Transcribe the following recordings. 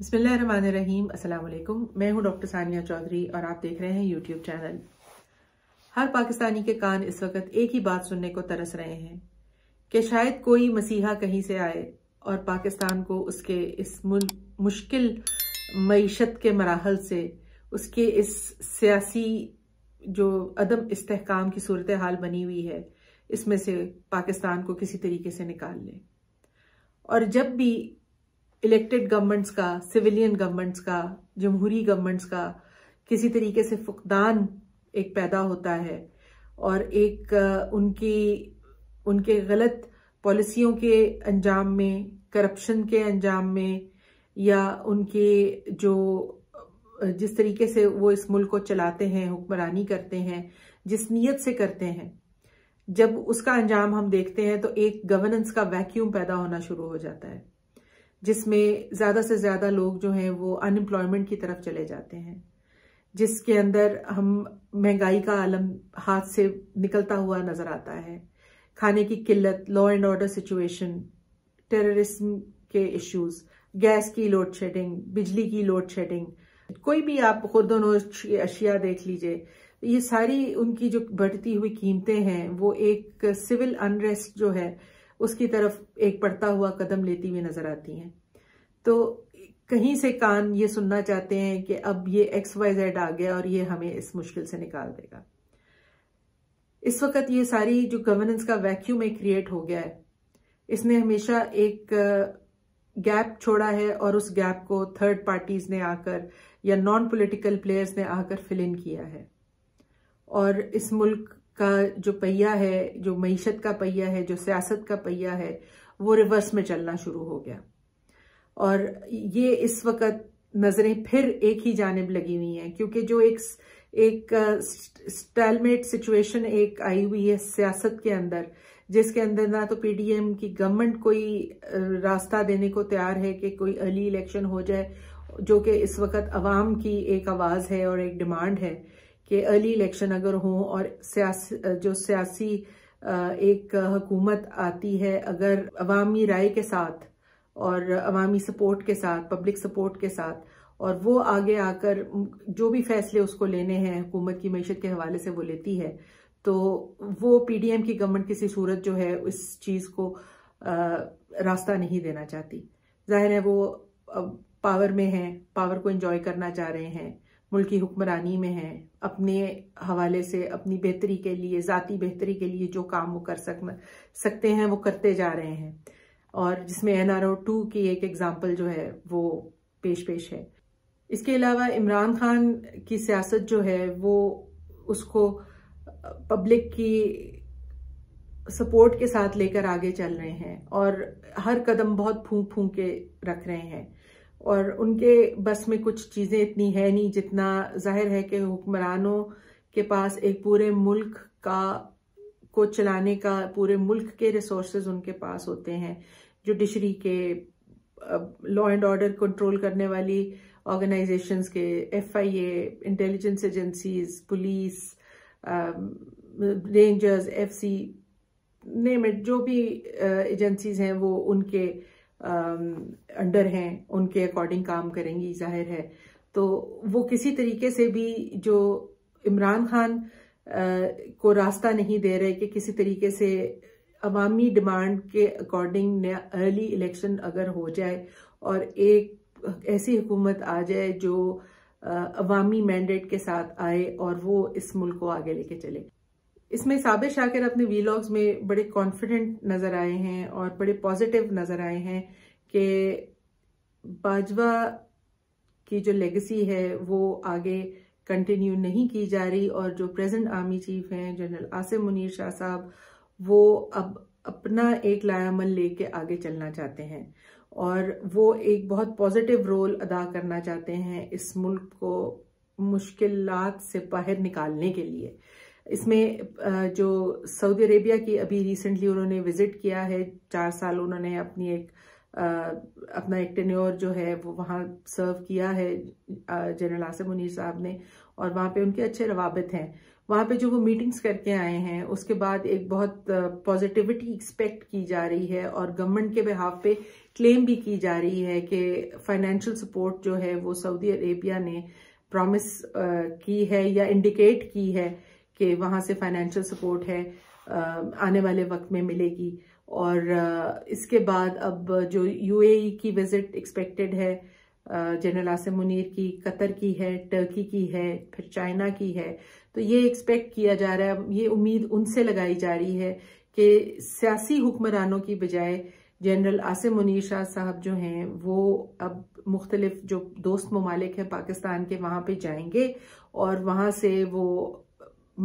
बिस्मिल्लाहिर्रहमानिर्रहीम। अस्सलाम वालेकुम। मैं हूं डॉक्टर सानिया चौधरी और आप देख रहे हैं यूट्यूब चैनल। हर पाकिस्तानी के कान इस वक्त एक ही बात सुनने को तरस रहे हैं कि शायद कोई मसीहा कहीं से आए और पाकिस्तान को उसके इस मुश्किल मईशत के मराहल से, उसके इस सियासी जो अदम इस्तेहकाम की सूरत हाल बनी हुई है, इसमें से पाकिस्तान को किसी तरीके से निकाल ले। और जब भी इलेक्टेड गवर्नमेंट्स का, सिविलियन गवर्नमेंट्स का, जमहूरी गवर्नमेंट्स का किसी तरीके से फुकदान एक पैदा होता है और एक उनके गलत पॉलिसियों के अंजाम में, करप्शन के अंजाम में, या उनके जिस तरीके से वो इस मुल्क को चलाते हैं, हुक्मरानी करते हैं, जिस नीयत से करते हैं, जब उसका अंजाम हम देखते हैं तो एक गवर्नेंस का वैक्यूम पैदा होना शुरू हो जाता है, जिसमें ज्यादा से ज्यादा लोग जो हैं वो अनएम्प्लॉयमेंट की तरफ चले जाते हैं, जिसके अंदर हम महंगाई का आलम हाथ से निकलता हुआ नजर आता है, खाने की किल्लत, law and order situation, terrorism के इश्यूज, गैस की लोड शेडिंग, बिजली की लोड शेडिंग, कोई भी आप खुर्दनोश अशिया देख लीजिए, ये सारी उनकी जो बढ़ती हुई कीमतें हैं वो एक सिविल अनरेस्ट जो है उसकी तरफ एक बढ़ता हुआ कदम लेती हुई नजर आती हैं। तो कहीं से कान ये सुनना चाहते हैं कि अब ये XYZ आ गया और ये हमें इस मुश्किल से निकाल देगा। इस वक्त ये सारी जो गवर्नेंस का वैक्यूम एक क्रिएट हो गया है, इसने हमेशा एक गैप छोड़ा है और उस गैप को थर्ड पार्टीज ने आकर या नॉन पॉलिटिकल प्लेयर्स ने आकर फिल इन किया है। और इस मुल्क का जो पहिया है, जो मईशत का पहिया है, जो सियासत का पहिया है, वो रिवर्स में चलना शुरू हो गया। और ये इस वक्त नजरें फिर एक ही जानिब लगी हुई हैं, क्योंकि जो एक स्टेलमेट सिचुएशन एक आई हुई है सियासत के अंदर, जिसके अंदर ना तो PDM की गवर्नमेंट कोई रास्ता देने को तैयार है कि कोई अर्ली इलेक्शन हो जाए, जो कि इस वक्त अवाम की एक आवाज है और एक डिमांड है कि अर्ली इलेक्शन अगर हो और जो सियासी एक हुकूमत आती है, अगर अवामी राय के साथ और अवामी सपोर्ट के साथ, पब्लिक सपोर्ट के साथ, और वो आगे आकर जो भी फैसले उसको लेने हैं हुकूमत की मईशत के हवाले से वो लेती है, तो वो PDM की गवर्नमेंट किसी सूरत जो है इस चीज को रास्ता नहीं देना चाहती। जाहिर है वो पावर में है, पावर को एंजॉय करना चाह रहे हैं, मुल्क की हुक्मरानी में हैं, अपने हवाले से अपनी बेहतरी के लिए, ज़ाती बेहतरी के लिए जो काम वो कर सकते हैं वो करते जा रहे हैं, और जिसमें NRO 2 की एक एग्जाम्पल जो है वो पेश है। इसके अलावा इमरान खान की सियासत जो है वो उसको पब्लिक की सपोर्ट के साथ लेकर आगे चल रहे हैं और हर कदम बहुत फूंक फूंक के रख रहे हैं, और उनके बस में कुछ चीजें इतनी है नहीं जितना जाहिर है कि हुक्मरानों के पास एक पूरे मुल्क को चलाने का, पूरे मुल्क के रिसोर्सेज उनके पास होते हैं। जुडिशरी के, लॉ एंड ऑर्डर कंट्रोल करने वाली ऑर्गेनाइजेशंस के, FIA, intelligence agencies, police, rangers, FC, name it, जो भी एजेंसीज हैं वो उनके अंडर हैं, उनके अकॉर्डिंग काम करेंगी, जाहिर है। तो वो किसी तरीके से भी जो इमरान खान को रास्ता नहीं दे रहे कि किसी तरीके से अवामी डिमांड के अकॉर्डिंग अर्ली इलेक्शन अगर हो जाए और एक ऐसी हुकूमत आ जाए जो अवामी मैंडेट के साथ आए और वो इस मुल्क को आगे लेके चले। इसमें साबिर शाकिर अपने वीलॉग्स में बड़े कॉन्फिडेंट नजर आए हैं और बड़े पॉजिटिव नजर आए हैं कि बाजवा की जो लेगेसी है वो आगे कंटिन्यू नहीं की जा रही, और जो प्रेजेंट आर्मी चीफ हैं जनरल आसिम मुनीर शाह साहब, वो अब अपना एक लायामल लेके आगे चलना चाहते हैं और वो एक बहुत पॉजिटिव रोल अदा करना चाहते हैं इस मुल्क को मुश्किलात से बाहर निकालने के लिए। इसमें जो सऊदी अरेबिया की अभी रिसेंटली उन्होंने विजिट किया है, 4 साल उन्होंने अपना एक टेन्योर जो है वो वहाँ सर्व किया है जनरल आसिम मुनीर साहब ने, और वहाँ पे उनके अच्छे रवाबित हैं। वहाँ पे जो वो मीटिंग्स करके आए हैं उसके बाद एक बहुत पॉजिटिविटी एक्सपेक्ट की जा रही है और गवर्नमेंट के बिहाफ पे क्लेम भी की जा रही है कि फाइनेंशियल सपोर्ट जो है वो सऊदी अरेबिया ने प्रॉमिस की है या इंडिकेट की है कि वहाँ से फाइनेंशियल सपोर्ट है आने वाले वक्त में मिलेगी। और इसके बाद अब जो यूएई की विजिट एक्सपेक्टेड है जनरल आसिम मुनीर की, कतर की है, टर्की की है, फिर चाइना की है, तो ये एक्सपेक्ट किया जा रहा है, ये उम्मीद उनसे लगाई जा रही है कि सियासी हुक्मरानों की बजाय जनरल आसिम मुनीर शाह साहब जो हैं वो अब मुख्तलिफ जो दोस्त ममालिक हैं पाकिस्तान के वहाँ पे जाएंगे और वहाँ से वो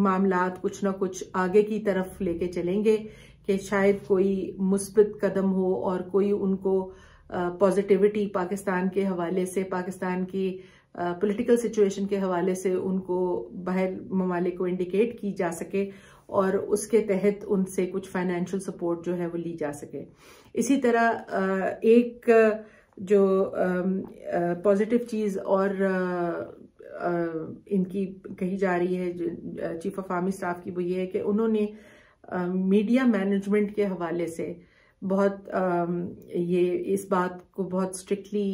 मामलात कुछ ना कुछ आगे की तरफ लेके चलेंगे कि शायद कोई मुस्बित कदम हो और कोई उनको पॉजिटिविटी पाकिस्तान के हवाले से, पाकिस्तान की पॉलिटिकल सिचुएशन के हवाले से उनको बाहर ममालिक को इंडिकेट की जा सके और उसके तहत उनसे कुछ फाइनेंशियल सपोर्ट जो है वो ली जा सके। इसी तरह एक जो पॉजिटिव चीज़ और इनकी कही जा रही है चीफ ऑफ आर्मी स्टाफ की, वो ये है कि उन्होंने मीडिया मैनेजमेंट के हवाले से बहुत ये इस बात को बहुत स्ट्रिक्टली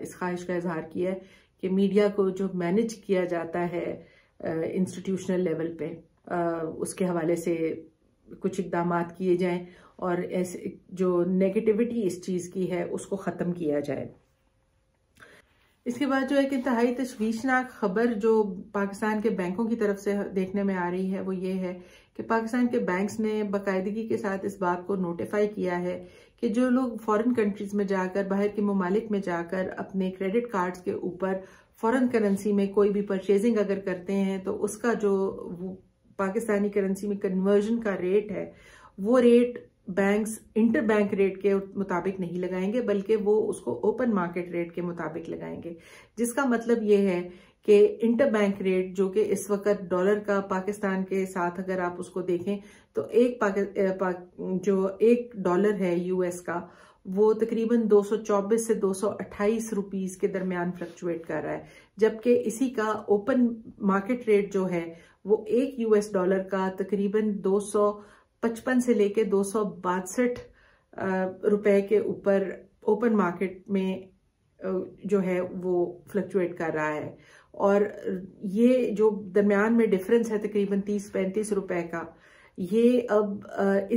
इस ख्वाहिश का इजहार किया है कि मीडिया को जो मैनेज किया जाता है इंस्टीट्यूशनल लेवल पे उसके हवाले से कुछ इक़दाम किए जाएं और ऐसे जो नेगेटिविटी इस चीज़ की है उसको ख़त्म किया जाए। इसके बाद जो एक इंतहाई तशवीशनाक खबर जो पाकिस्तान के बैंकों की तरफ से देखने में आ रही है वो ये है कि पाकिस्तान के बैंक्स ने बाकायदगी के साथ इस बात को नोटिफाई किया है कि जो लोग फॉरेन कंट्रीज में जाकर, बाहर के ममालिक में जाकर अपने क्रेडिट कार्ड्स के ऊपर फॉरेन करेंसी में कोई भी परचेजिंग अगर करते हैं तो उसका जो पाकिस्तानी करेंसी में कन्वर्जन का रेट है वो rate banks inter bank rate के मुताबिक नहीं लगाएंगे बल्कि वो उसको ओपन मार्केट रेट के मुताबिक लगाएंगे, जिसका मतलब ये है कि इंटर बैंक रेट जो कि इस वक्त डॉलर का पाकिस्तान के साथ अगर आप उसको देखें तो जो एक डॉलर है यूएस का वो तकरीबन 224 से 228 रुपीस के दरमियान फ्लक्चुएट कर रहा है, जबकि इसी का ओपन मार्केट रेट जो है वो एक यूएस डॉलर का तकरीबन 255 से लेके 262 रुपए के ऊपर ओपन मार्केट में जो है वो फ्लक्चुएट कर रहा है। और ये जो दरमियान में डिफरेंस है तकरीबन 30-35 रुपए का, ये अब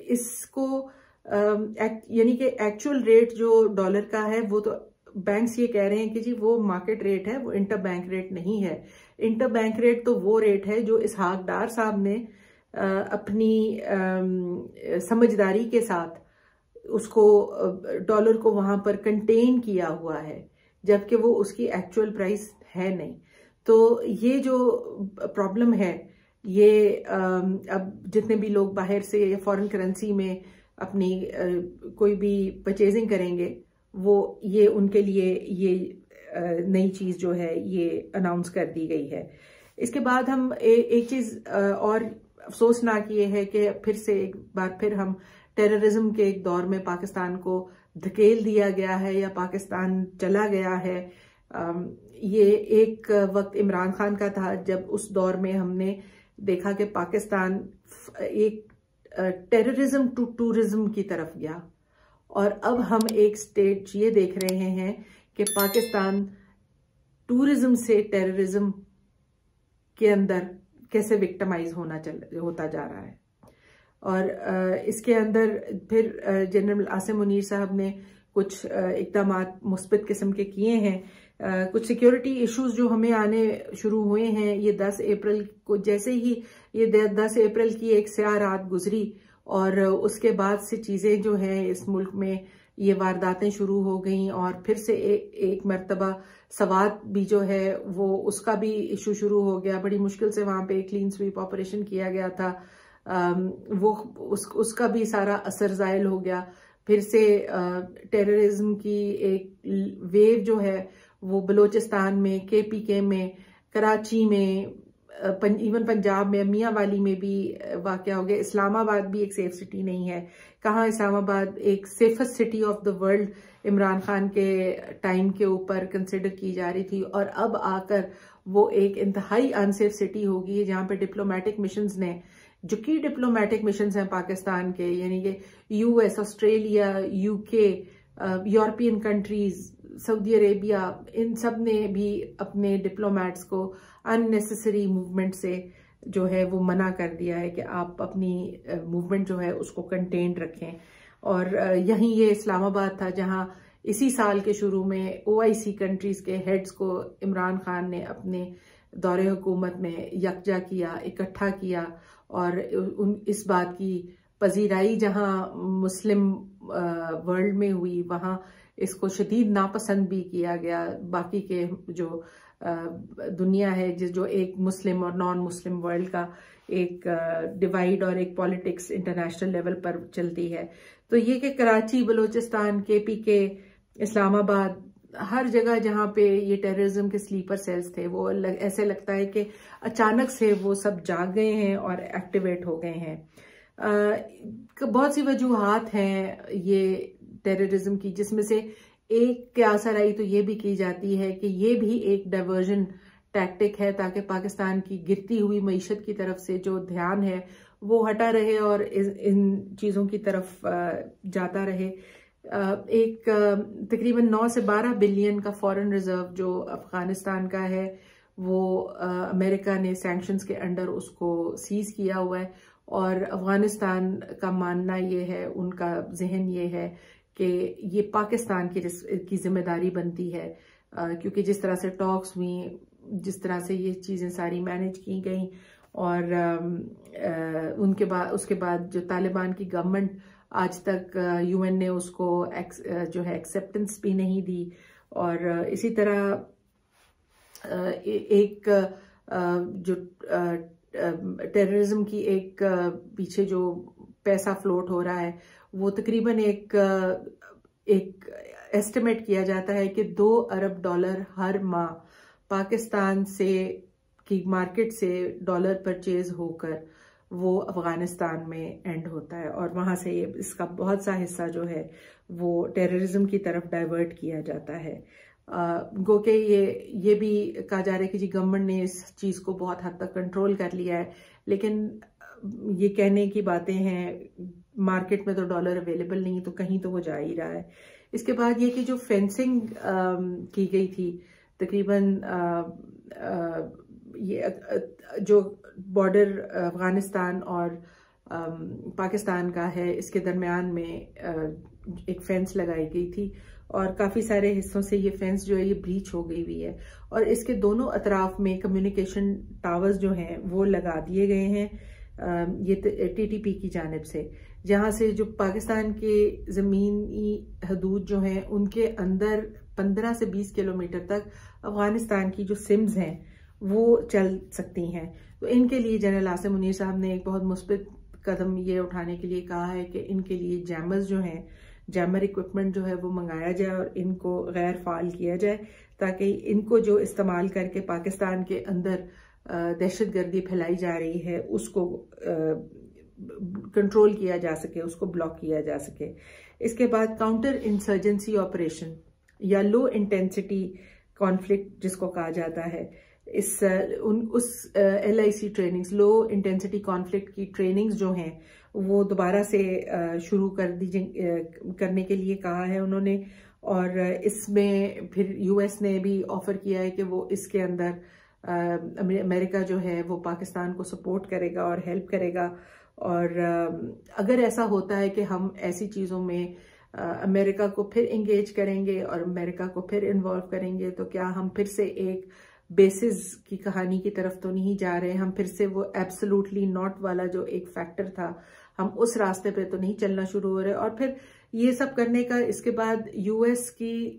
इसको यानी कि एक्चुअल रेट जो डॉलर का है वो तो बैंक्स ये कह रहे हैं कि जी वो मार्केट रेट है, वो इंटर बैंक रेट नहीं है। इंटर बैंक रेट तो वो रेट है जो इसहाक डार साहब ने अपनी समझदारी के साथ उसको डॉलर को वहां पर कंटेन किया हुआ है, जबकि वो उसकी एक्चुअल प्राइस है नहीं। तो ये जो प्रॉब्लम है ये अब जितने भी लोग बाहर से या फॉरेन करेंसी में अपनी कोई भी परचेजिंग करेंगे वो ये उनके लिए ये नई चीज़ जो है ये अनाउंस कर दी गई है। इसके बाद हम एक चीज़ और अफसोसनाक ये है कि फिर से एक बार फिर हम टेररिज्म के एक दौर में पाकिस्तान को धकेल दिया गया है या पाकिस्तान चला गया है। ये एक वक्त इमरान खान का था जब उस दौर में हमने देखा कि पाकिस्तान एक टेररिज्म टू टूरिज्म की तरफ गया, और अब हम एक स्टेज ये देख रहे हैं कि पाकिस्तान टूरिज्म से टेररिज्म के अंदर कैसे विक्टिमाइज होता जा रहा है। और इसके अंदर फिर जनरल आसिम मुनीर साहब ने कुछ इक़दाम मुस्बित किस्म के किए हैं। कुछ सिक्योरिटी इश्यूज जो हमें आने शुरू हुए हैं, ये 10 अप्रैल को जैसे ही ये 10 अप्रैल की एक स्याह रात गुजरी और उसके बाद से चीज़ें जो हैं इस मुल्क में ये वारदातें शुरू हो गई और फिर से एक मरतबा सवात भी जो है वो उसका भी इशू शुरू हो गया। बड़ी मुश्किल से वहाँ पे क्लीन स्वीप ऑपरेशन किया गया था, उसका भी सारा असर ज़ायल हो गया। फिर से टेररिज्म की एक वेव जो है वो बलोचिस्तान में, KPK में, कराची में, इवन पंजाब में मियाँ वाली में भी वाक़या हो गया। इस्लामाबाद भी एक सेफ सिटी नहीं है। कहाँ इस्लामाबाद एक safest city of the world Imran Khan के टाइम के ऊपर कंसिडर की जा रही थी, और अब आकर वो एक इंतहाई अनसेफ सिटी हो गई है जहाँ पे डिप्लोमेटिक मिशंस ने जो की डिप्लोमेटिक मिशन हैं पाकिस्तान के, यानी कि US, Australia, UK, European countries, Saudi Arabia, इन सब ने भी अपने डिप्लोमेट्स को अननेसेसरी मूवमेंट से जो है वो मना कर दिया है कि आप अपनी मूवमेंट जो है उसको कंटेन्ड रखें। और यहीं ये इस्लामाबाद था जहां इसी साल के शुरू में OIC कंट्रीज के हेड्स को इमरान खान ने अपने दौरे हुकूमत में यकजा किया, इकट्ठा किया, और इस बात की पजीराई जहां मुस्लिम वर्ल्ड में हुई वहां इसको शदीद नापसंद भी किया गया। बाकी के जो दुनिया है जो एक मुस्लिम और नॉन मुस्लिम वर्ल्ड का एक डिवाइड और एक पॉलिटिक्स इंटरनेशनल लेवल पर चलती है, तो ये कि कराची, बलूचिस्तान, KPK, इस्लामाबाद, हर जगह जहां पे ये टेररिज्म के स्लीपर सेल्स थे वो ऐसे लगता है कि अचानक से वो सब जाग गए हैं और एक्टिवेट हो गए हैं। बहुत सी वजूहात हैं ये टेररिज्म की, जिसमें से एक के असर आई तो ये भी की जाती है कि ये भी एक डाइवर्जन टैक्टिक है ताकि पाकिस्तान की गिरती हुई मईशत की तरफ से जो ध्यान है वो हटा रहे और इन चीज़ों की तरफ जाता रहे। एक तकरीबन 9 से 12 बिलियन का फॉरेन रिजर्व जो अफगानिस्तान का है वो अमेरिका ने सैंक्शंस के अंडर उसको सीज किया हुआ है, और अफगानिस्तान का मानना ये है, उनका जहन ये है कि ये पाकिस्तान की जिम्मेदारी बनती है, क्योंकि जिस तरह से टॉक्स हुई, जिस तरह से ये चीज़ें सारी मैनेज की गई, और उसके बाद जो तालिबान की गवर्नमेंट आज तक UN ने उसको जो है एक्सेप्टेंस भी नहीं दी, और इसी तरह एक जो टेररिज्म की एक पीछे जो पैसा फ्लोट हो रहा है वो तकरीबन एक एस्टिमेट किया जाता है कि $2 अरब हर माह पाकिस्तान से की मार्केट से डॉलर परचेज होकर वो अफगानिस्तान में एंड होता है, और वहां से इसका बहुत सा हिस्सा जो है वो टेररिज्म की तरफ डाइवर्ट किया जाता है। गो के ये भी कहा जा रहा है कि जी गवर्नमेंट ने इस चीज़ को बहुत हद तक कंट्रोल कर लिया है, लेकिन ये कहने की बातें हैं, मार्केट में तो डॉलर अवेलेबल नहीं तो कहीं तो वो जा ही रहा है। इसके बाद ये कि जो फेंसिंग की गई थी तकरीबन ये जो बॉर्डर अफगानिस्तान और पाकिस्तान का है इसके दरमियान में एक फेंस लगाई गई थी, और काफ़ी सारे हिस्सों से ये फेंस जो है ये ब्रीच हो गई हुई है, और इसके दोनों अतराफ में कम्युनिकेशन टावर्स जो हैं वो लगा दिए गए हैं ये TTP की जानिब से, जहाँ से जो पाकिस्तान के ज़मीनी हदूद जो हैं उनके अंदर 15 से 20 किलोमीटर तक अफगानिस्तान की जो सिम्स हैं वो चल सकती हैं। तो इनके लिए जनरल आसिम मुनीर साहब ने एक बहुत मुस्बित कदम ये उठाने के लिए कहा है कि इनके लिए जैमर्स जो हैं, जैमर इक्विपमेंट जो है वो मंगाया जाए और इनको गैर फाल किया जाए, ताकि इनको जो इस्तेमाल करके पाकिस्तान के अंदर दहशतगर्दी फैलाई जा रही है उसको कंट्रोल किया जा सके, उसको ब्लॉक किया जा सके। इसके बाद काउंटर इंसर्जेंसी ऑपरेशन या लो इंटेंसिटी कॉन्फ्लिक्ट जिसको कहा जाता है, उस LIC trainings, low intensity conflict की ट्रेनिंग्स जो हैं वो दोबारा से शुरू करने के लिए कहा है उन्होंने, और इसमें फिर US ने भी ऑफर किया है कि वो इसके अंदर अमेरिका जो है वो पाकिस्तान को सपोर्ट करेगा और हेल्प करेगा, और अगर ऐसा होता है कि हम ऐसी चीज़ों में अमेरिका को फिर इंगेज करेंगे और अमेरिका को फिर इन्वॉल्व करेंगे, तो क्या हम फिर से एक बेसिस की कहानी की तरफ तो नहीं जा रहे, हम फिर से वो एब्सोल्युटली नॉट वाला जो एक फैक्टर था हम उस रास्ते पे तो नहीं चलना शुरू हो रहे। और फिर ये सब करने का इसके बाद US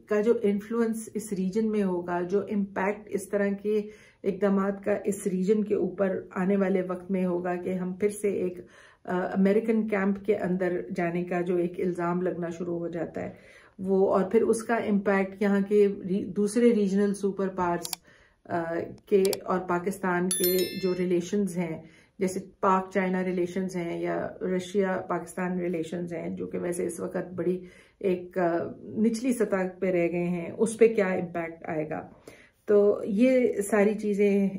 का जो इन्फ्लुएंस इस रीजन में होगा, जो इम्पैक्ट इस तरह के इक़दामात का इस रीजन के ऊपर आने वाले वक्त में होगा कि हम फिर से एक अमेरिकन कैंप के अंदर जाने का जो एक इल्ज़ाम लगना शुरू हो जाता है वो, और फिर उसका इम्पैक्ट यहाँ के दूसरे रीजनल सुपर पावर्स के और पाकिस्तान के जो रिलेशंस हैं, जैसे पाक चाइना रिलेशंस हैं या रशिया पाकिस्तान रिलेशंस हैं, जो कि वैसे इस वक्त बड़ी एक निचली सतह पे रह गए हैं, उस पर क्या इम्पैक्ट आएगा। तो ये सारी चीज़ें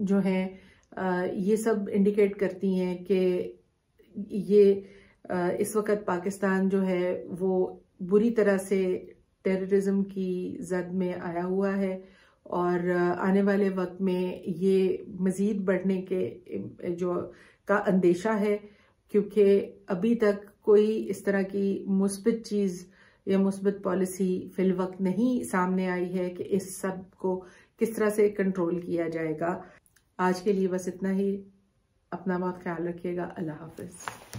जो हैं ये सब इंडिकेट करती हैं कि ये इस वक्त पाकिस्तान जो है वो बुरी तरह से टेररिज्म की जद में आया हुआ है और आने वाले वक्त में ये मजीद बढ़ने के जो का अंदेशा है, क्योंकि अभी तक कोई इस तरह की मुस्बित चीज़ या मुस्बित पॉलिसी फिल वक्त नहीं सामने आई है कि इस सब को किस तरह से कंट्रोल किया जाएगा। आज के लिए बस इतना ही। अपना बहुत ख्याल रखिएगा। अल्लाह हाफिज।